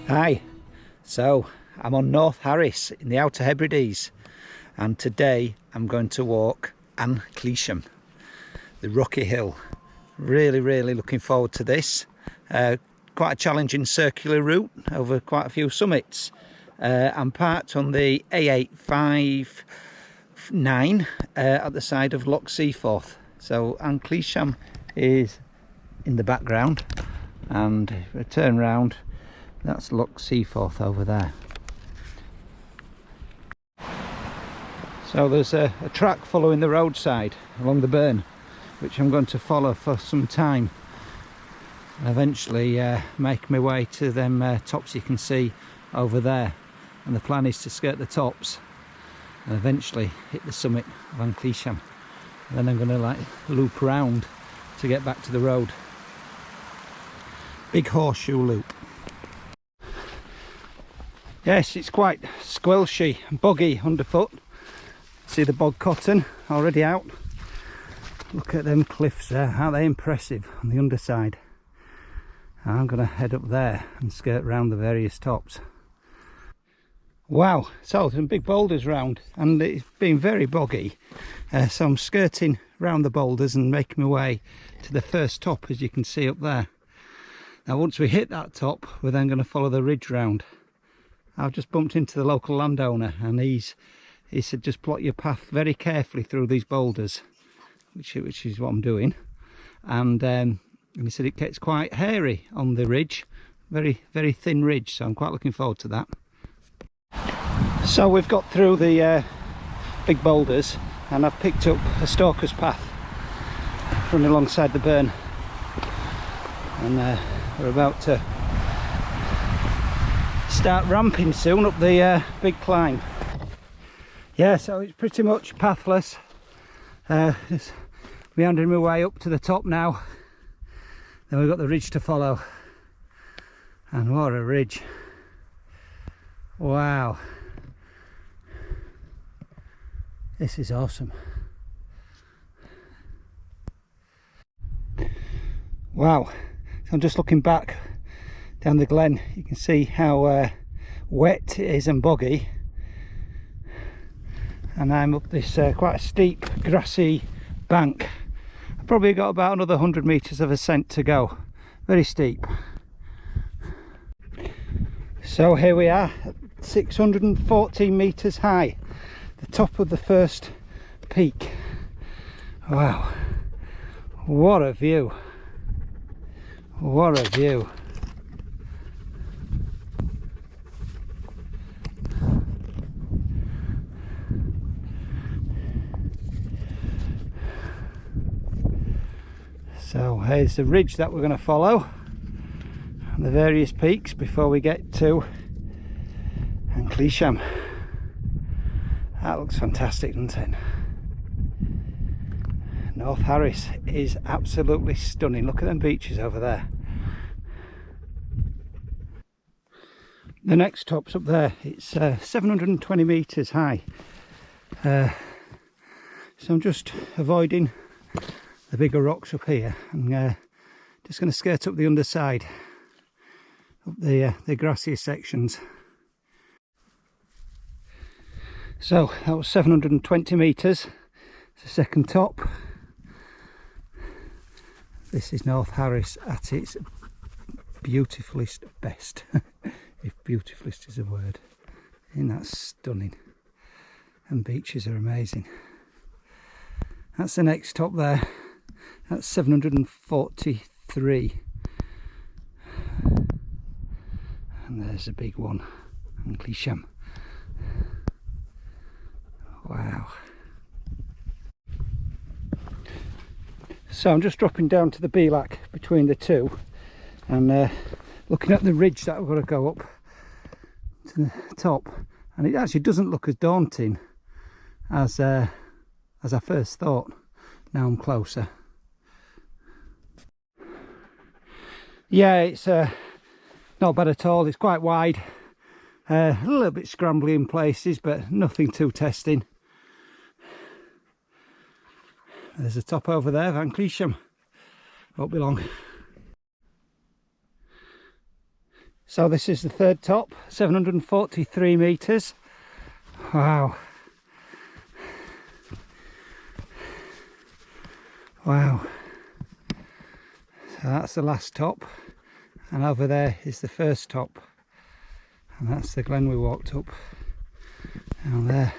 Hi, so I'm on North Harris in the Outer Hebrides, and today I'm going to walk Cliseam, the rocky hill. Really looking forward to this. Quite a challenging circular route over quite a few summits. I'm parked on the A859 at the side of Loch Seaforth. So Cliseam is in the background, and if I turn round, that's Loch Seaforth over there. So there's a track following the roadside along the burn, which I'm going to follow for some time and eventually make my way to them tops you can see over there. And the plan is to skirt the tops and eventually hit the summit of Cliseam. And then I'm going to like loop around to get back to the road. Big horseshoe loop. Yes, it's quite squelchy and boggy underfoot. See the bog cotton already out. Look at them cliffs there, aren't they impressive on the underside? I'm going to head up there and skirt round the various tops. Wow, so some big boulders round, and it's been very boggy. So I'm skirting round the boulders and making my way to the first top, as you can see up there. Now once we hit that top, we're then going to follow the ridge round. I've just bumped into the local landowner, and he said just plot your path very carefully through these boulders, which is what I'm doing. And he said it gets quite hairy on the ridge, very thin ridge, so I'm quite looking forward to that. So we've got through the big boulders, and I've picked up a stalker's path running alongside the burn, and we're about to start ramping soon up the big climb. Yeah, so it's pretty much pathless. Just meandering my way up to the top now. Then we've got the ridge to follow, and what a ridge. Wow, this is awesome. Wow, so I'm just looking back down the glen. You can see how wet it is and boggy, and I'm up this quite a steep grassy bank. I've probably got about another 100 meters of ascent to go. Very steep. So here we are, 614 meters high, the top of the first peak. Wow, what a view, what a view. So here's the ridge that we're going to follow, and the various peaks before we get to Cliseam. That looks fantastic, doesn't it? North Harris is absolutely stunning. Look at them beaches over there. The next top's up there. It's 720 meters high. So I'm just avoiding the bigger rocks up here. I'm just going to skirt up the underside, up the grassier sections. So that was 720 meters. It's the second top. This is North Harris at its beautifulest best, if beautifulest is a word. Isn't that stunning? And beaches are amazing. That's the next top there. That's 743, and there's a big one, Cliseam. Wow. So I'm just dropping down to the Belak between the two, and looking at the ridge that we've got to go up to the top, and it actually doesn't look as daunting as I first thought. Now I'm closer. Yeah, it's not bad at all. It's quite wide, a little bit scrambly in places, but nothing too testing. There's a top over there, Cliseam. Won't be long. So this is the third top, 743 metres. Wow. Wow. So that's the last top, and over there is the first top, and that's the glen we walked up. Down there.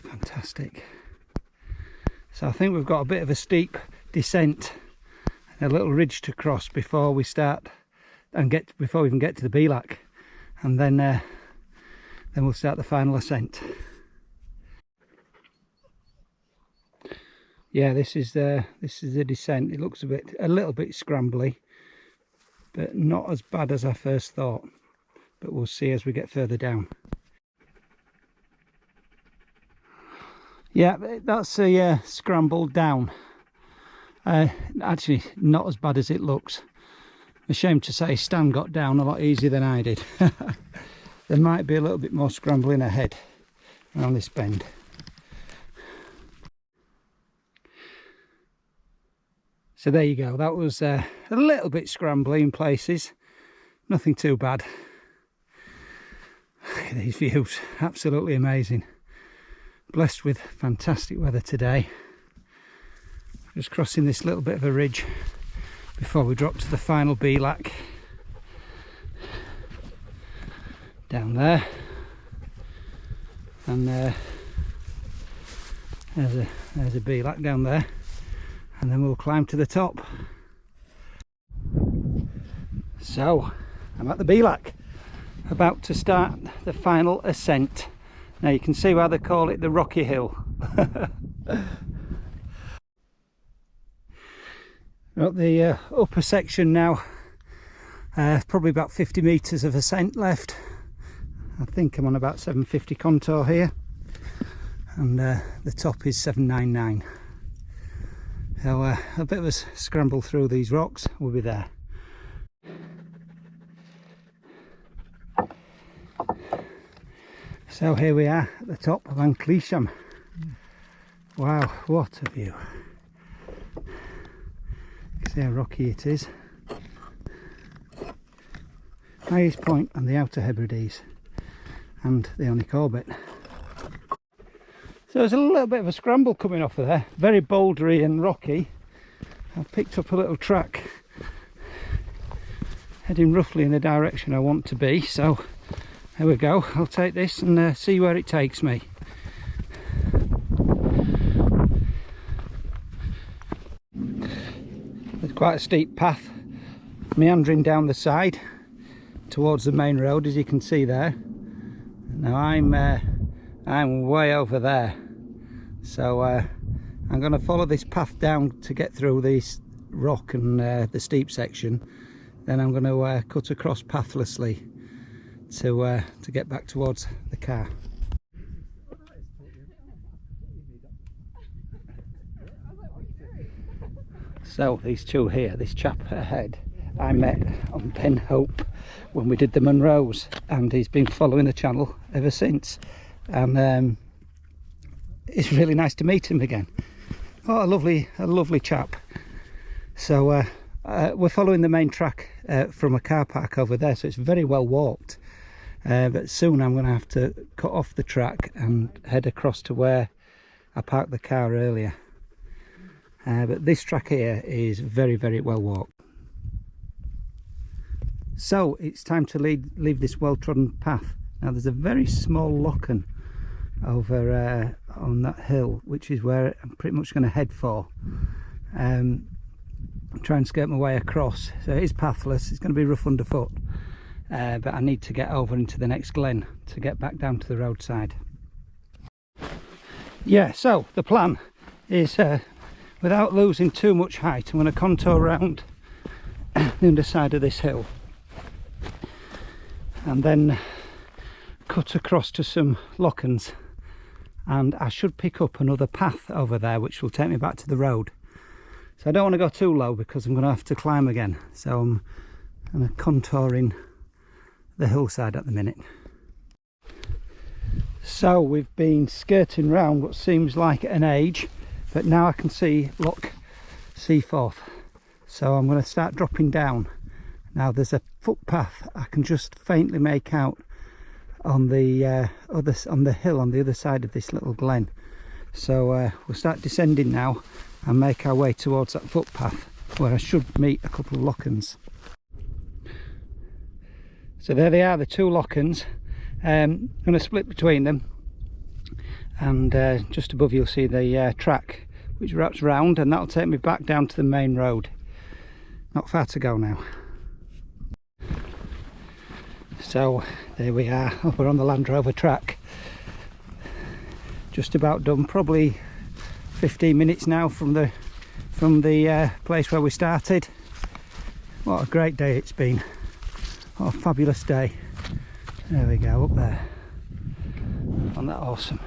Fantastic. So I think we've got a bit of a steep descent and a little ridge to cross before we start and before we even get to the Belak, and then we'll start the final ascent. Yeah, this is the descent. It looks a little bit scrambly, but not as bad as I first thought. But we'll see as we get further down. Yeah, that's a scramble down. Actually, not as bad as it looks. Ashamed to say, Stan got down a lot easier than I did. There might be a little bit more scrambling ahead around this bend. So there you go. That was a little bit scrambly in places. Nothing too bad. Look at these views. Absolutely amazing. Blessed with fantastic weather today. Just crossing this little bit of a ridge before we drop to the final Belak. Down there. And there's a Belak down there. And then we'll climb to the top. So, I'm at the Belak, about to start the final ascent. Now you can see why they call it the Rocky Hill. We're at the upper section now, probably about 50 metres of ascent left. I think I'm on about 750 contour here, and the top is 799. So a bit of a scramble through these rocks, we'll be there. So here we are at the top of Cliseam. Wow, what a view. See how rocky it is. Highest point on the Outer Hebrides and the Onycorbit. So there's a little bit of a scramble coming off of there, very bouldery and rocky. I've picked up a little track heading roughly in the direction I want to be, so there we go. I'll take this and see where it takes me. There's quite a steep path meandering down the side towards the main road, as you can see there. Now I'm way over there, so I'm going to follow this path down to get through this rock and the steep section. Then I'm going to cut across pathlessly to get back towards the car. So these two here, this chap ahead, I met on Ben Hope when we did the Munros, and he's been following the channel ever since, and it's really nice to meet him again. Oh, a lovely chap. So we're following the main track from a car park over there, so it's very well walked, but soon I'm going to have to cut off the track and head across to where I parked the car earlier. But this track here is very well walked. So it's time to leave this well-trodden path. Now there's a very small locken over on that hill, which is where I'm pretty much going to head for. Try and skirt my way across. So it is pathless, it's going to be rough underfoot, but I need to get over into the next glen to get back down to the roadside. Yeah, so the plan is, without losing too much height, I'm going to contour around the underside of this hill and then cut across to some lockens, and I should pick up another path over there which will take me back to the road. So I don't want to go too low because I'm going to have to climb again, so I'm contouring the hillside at the minute. So we've been skirting round what seems like an age, but now I can see Loch Seaforth, so I'm going to start dropping down Now there's a footpath I can just faintly make out on the on the hill on the other side of this little glen. So we'll start descending now and make our way towards that footpath where I should meet a couple of lochans. So there they are, the two lochans. I'm going to split between them, and just above you'll see the track which wraps round, and that'll take me back down to the main road. Not far to go now. So there we are, we're on the Land Rover track. Just about done, probably 15 minutes now from the place where we started. What a great day it's been. What a fabulous day. There we go, up there on that awesome